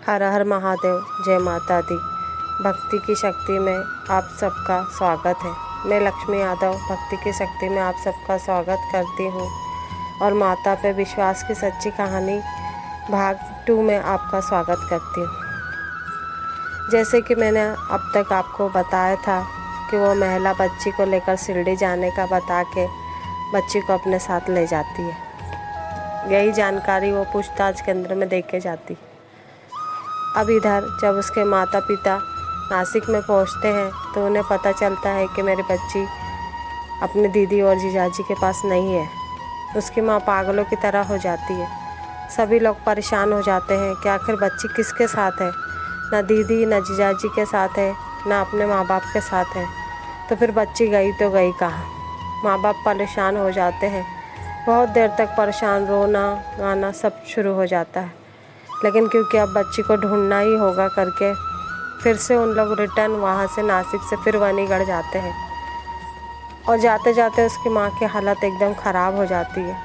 हर हर महादेव, जय माता दी। भक्ति की शक्ति में आप सबका स्वागत है। मैं लक्ष्मी यादव भक्ति की शक्ति में आप सबका स्वागत करती हूँ और माता पे विश्वास की सच्ची कहानी भाग 2 में आपका स्वागत करती हूँ। जैसे कि मैंने अब तक आपको बताया था कि वो महिला बच्ची को लेकर शिरडी जाने का बता के बच्ची को अपने साथ ले जाती है। यही जानकारी वो पूछताछ केंद्र में दे के जाती। अब इधर जब उसके माता पिता नासिक में पहुंचते हैं तो उन्हें पता चलता है कि मेरी बच्ची अपने दीदी और जीजाजी के पास नहीं है। उसकी माँ पागलों की तरह हो जाती है। सभी लोग परेशान हो जाते हैं कि आखिर बच्ची किसके साथ है। ना दीदी ना जीजाजी के साथ है, ना अपने माँ बाप के साथ है। तो फिर बच्ची गई तो गई कहाँ। माँ बाप परेशान हो जाते हैं। बहुत देर तक परेशान, रोना गाना सब शुरू हो जाता है। लेकिन क्योंकि अब बच्ची को ढूंढना ही होगा करके फिर से उन लोग रिटर्न वहाँ से नासिक से फिर वनीगढ़ जाते हैं। और जाते जाते उसकी माँ की हालत एकदम ख़राब हो जाती है।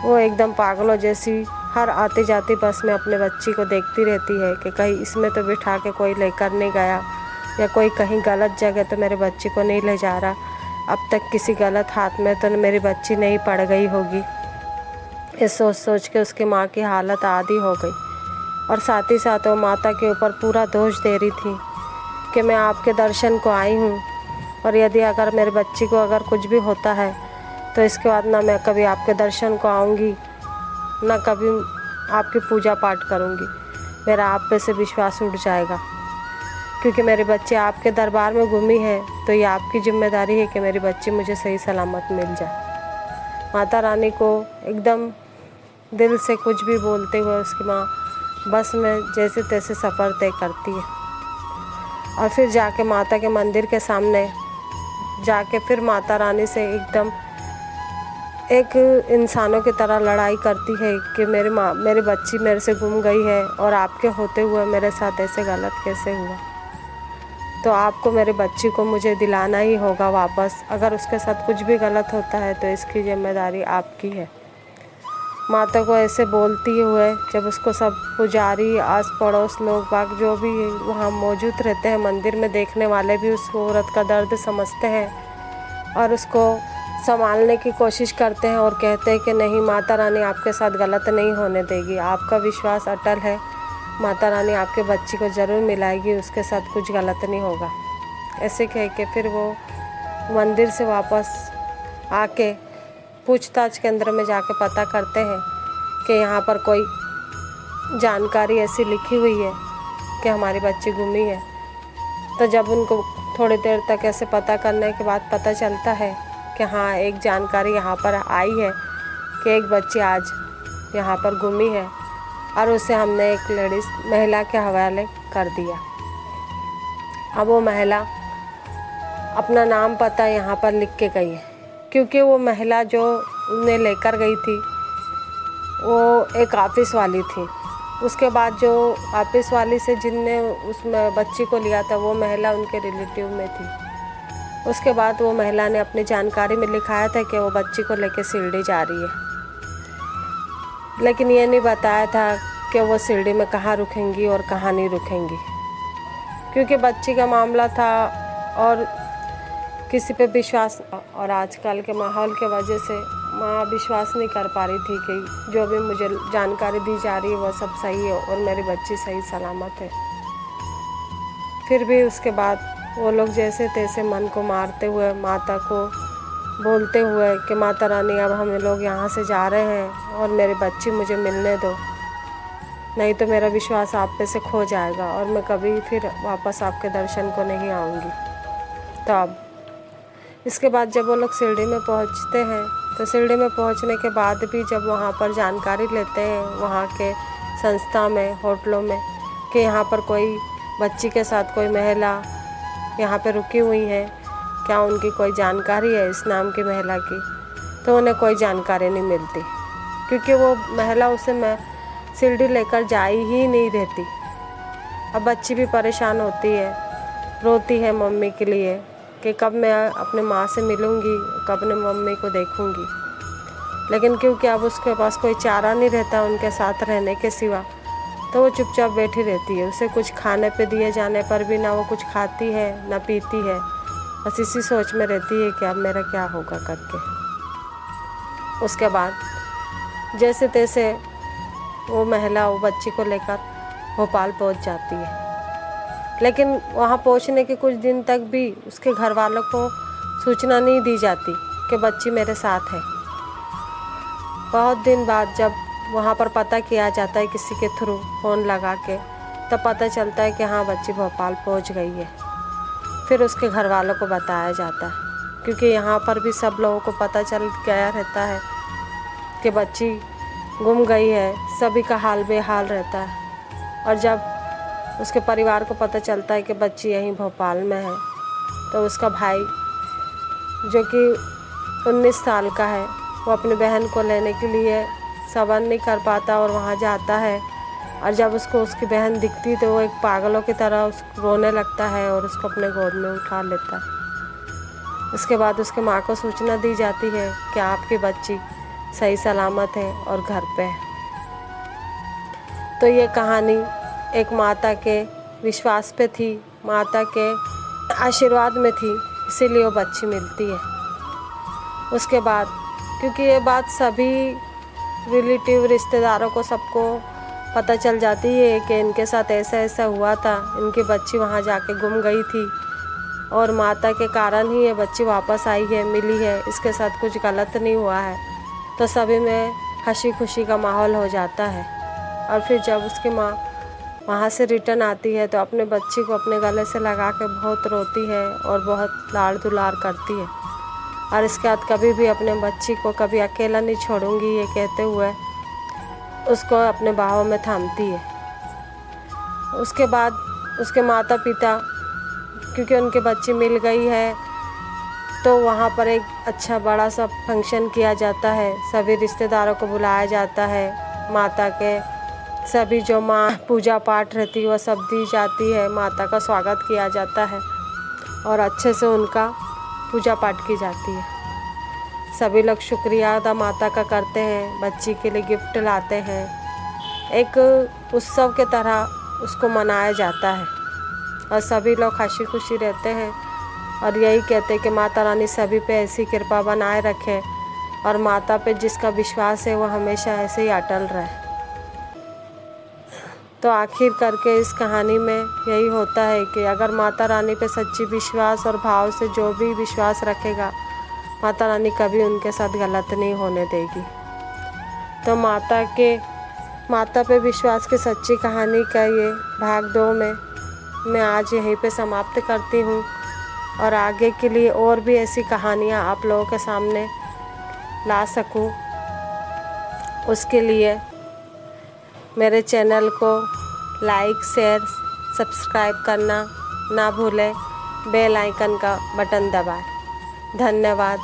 वो एकदम पागलों जैसी हर आती जाती बस में अपने बच्ची को देखती रहती है कि कहीं इसमें तो बिठा के कोई लेकर नहीं गया या कोई कहीं गलत जगह तो मेरे बच्ची को नहीं ले जा रहा। अब तक किसी गलत हाथ में तो मेरी बच्ची नहीं पड़ गई होगी। ये सोच सोच के उसकी माँ की हालत आधी हो गई और साथ ही साथ वो माता के ऊपर पूरा दोष दे रही थी कि मैं आपके दर्शन को आई हूँ और यदि अगर मेरी बच्ची को अगर कुछ भी होता है तो इसके बाद ना मैं कभी आपके दर्शन को आऊँगी, ना कभी आपकी पूजा पाठ करूँगी। मेरा आप पे से विश्वास उठ जाएगा क्योंकि मेरी बच्ची आपके दरबार में गुमी है तो ये आपकी जिम्मेदारी है कि मेरी बच्ची मुझे सही सलामत मिल जाए। माता रानी को एकदम दिल से कुछ भी बोलते हुए उसकी माँ बस में जैसे तैसे सफ़र तय करती है और फिर जाके माता के मंदिर के सामने जाके फिर माता रानी से एकदम एक इंसानों की तरह लड़ाई करती है कि मेरी बच्ची मेरे से गुम गई है और आपके होते हुए मेरे साथ ऐसे गलत कैसे हुआ। तो आपको मेरी बच्ची को मुझे दिलाना ही होगा वापस। अगर उसके साथ कुछ भी गलत होता है तो इसकी जिम्मेदारी आपकी है। माता को ऐसे बोलती हुए जब उसको सब पुजारी, आस पड़ोस लोग बाग जो भी वहाँ मौजूद रहते हैं मंदिर में, देखने वाले भी उस औरत का दर्द समझते हैं और उसको संभालने की कोशिश करते हैं और कहते हैं कि नहीं, माता रानी आपके साथ गलत नहीं होने देगी, आपका विश्वास अटल है, माता रानी आपके बच्ची को ज़रूर मिलाएगी, उसके साथ कुछ गलत नहीं होगा। ऐसे कह के फिर वो मंदिर से वापस आके पूछताछ केंद्र में जाके पता करते हैं कि यहाँ पर कोई जानकारी ऐसी लिखी हुई है कि हमारी बच्ची गुमी है। तो जब उनको थोड़ी देर तक ऐसे पता करने के बाद पता चलता है कि हाँ, एक जानकारी यहाँ पर आई है कि एक बच्ची आज यहाँ पर गुमी है और उसे हमने एक महिला के हवाले कर दिया। अब वो महिला अपना नाम पता यहाँ पर लिख के गई है क्योंकि वो महिला जो उन्हें लेकर गई थी वो एक ऑफिस वाली थी। उसके बाद जो ऑफिस वाली से जिनने उस बच्ची को लिया था वो महिला उनके रिलेटिव में थी। उसके बाद वो महिला ने अपनी जानकारी में लिखाया था कि वो बच्ची को लेकर शिरडी जा रही है, लेकिन ये नहीं बताया था कि वो शिरडी में कहाँ रुकेंगी और कहाँ नहीं रुकेंगी क्योंकि बच्ची का मामला था और किसी पे विश्वास, और आजकल के माहौल के वजह से माँ विश्वास नहीं कर पा रही थी कि जो भी मुझे जानकारी दी जा रही है वो सब सही है और मेरी बच्ची सही सलामत है। फिर भी उसके बाद वो लोग जैसे तैसे मन को मारते हुए माता को बोलते हुए कि माता रानी, अब हम लोग यहाँ से जा रहे हैं और मेरी बच्ची मुझे मिलने दो, नहीं तो मेरा विश्वास आप पे से खो जाएगा और मैं कभी फिर वापस आपके दर्शन को नहीं आऊँगी। तो अब इसके बाद जब वो लोग शिरडी में पहुंचते हैं तो शिरडी में पहुंचने के बाद भी जब वहाँ पर जानकारी लेते हैं वहाँ के संस्था में, होटलों में कि यहाँ पर कोई बच्ची के साथ कोई महिला यहाँ पे रुकी हुई है, क्या उनकी कोई जानकारी है इस नाम की महिला की, तो उन्हें कोई जानकारी नहीं मिलती क्योंकि वो महिला उसे शिरडी लेकर जा ही नहीं रहती। अब बच्ची भी परेशान होती है, रोती है मम्मी के लिए कि कब मैं अपने माँ से मिलूँगी, कब अपने मम्मी को देखूँगी। लेकिन क्योंकि अब उसके पास कोई चारा नहीं रहता उनके साथ रहने के सिवा, तो वो चुपचाप बैठी रहती है। उसे कुछ खाने पे दिए जाने पर भी ना वो कुछ खाती है ना पीती है, बस इसी सोच में रहती है कि अब मेरा क्या होगा करके। उसके बाद जैसे तैसे वो महिला वो बच्ची को लेकर भोपाल पहुंच जाती है, लेकिन वहां पहुंचने के कुछ दिन तक भी उसके घर वालों को सूचना नहीं दी जाती कि बच्ची मेरे साथ है। बहुत दिन बाद जब वहाँ पर पता किया जाता है किसी के थ्रू फ़ोन लगा के, तब पता चलता है कि हाँ बच्ची भोपाल पहुँच गई है। फिर उसके घर वालों को बताया जाता है, क्योंकि यहाँ पर भी सब लोगों को पता चल गया रहता है कि बच्ची गुम गई है, सभी का हाल बेहाल रहता है। और जब उसके परिवार को पता चलता है कि बच्ची यहीं भोपाल में है, तो उसका भाई जो कि 19 साल का है, वो अपनी बहन को लेने के लिए सब्र नहीं कर पाता और वहाँ जाता है। और जब उसको उसकी बहन दिखती तो वो एक पागलों की तरह रोने लगता है और उसको अपने गोद में उठा लेता है। उसके बाद उसके माँ को सूचना दी जाती है कि आपकी बच्ची सही सलामत है और घर पे है। तो ये कहानी एक माता के विश्वास पे थी, माता के आशीर्वाद में थी, इसीलिए वो बच्ची मिलती है। उसके बाद क्योंकि ये बात सभी रिलेटिव रिश्तेदारों को सबको पता चल जाती है कि इनके साथ ऐसा ऐसा हुआ था, इनकी बच्ची वहाँ जाके गुम गई थी और माता के कारण ही ये बच्ची वापस आई है, मिली है, इसके साथ कुछ गलत नहीं हुआ है, तो सभी में हंसी खुशी का माहौल हो जाता है। और फिर जब उसकी माँ वहाँ से रिटर्न आती है तो अपने बच्ची को अपने गले से लगा के बहुत रोती है और बहुत लाड़ दुलार करती है। और इसके बाद कभी भी अपने बच्ची को कभी अकेला नहीं छोड़ूंगी ये कहते हुए उसको अपने बाहों में थामती है। उसके बाद उसके माता पिता, क्योंकि उनकी बच्ची मिल गई है, तो वहाँ पर एक अच्छा बड़ा सा फंक्शन किया जाता है, सभी रिश्तेदारों को बुलाया जाता है। माता के सभी जो माँ पूजा पाठ रहती है वह सब दी जाती है, माता का स्वागत किया जाता है और अच्छे से उनका पूजा पाठ की जाती है। सभी लोग शुक्रिया अदा माता का करते हैं, बच्ची के लिए गिफ्ट लाते हैं, एक उत्सव के तरह उसको मनाया जाता है और सभी लोग हंसी खुशी रहते हैं और यही कहते हैं कि माता रानी सभी पे ऐसी कृपा बनाए रखे और माता पे जिसका विश्वास है वो हमेशा ऐसे ही अटल रहे। तो आखिर करके इस कहानी में यही होता है कि अगर माता रानी पे सच्ची विश्वास और भाव से जो भी विश्वास रखेगा, माता रानी कभी उनके साथ गलत नहीं होने देगी। तो माता पे विश्वास की सच्ची कहानी का ये भाग 2 में मैं आज यहीं पे समाप्त करती हूँ और आगे के लिए और भी ऐसी कहानियाँ आप लोगों के सामने ला सकूँ, उसके लिए मेरे चैनल को लाइक शेयर सब्सक्राइब करना ना भूलें, बेल आइकन का बटन दबाएं। धन्यवाद।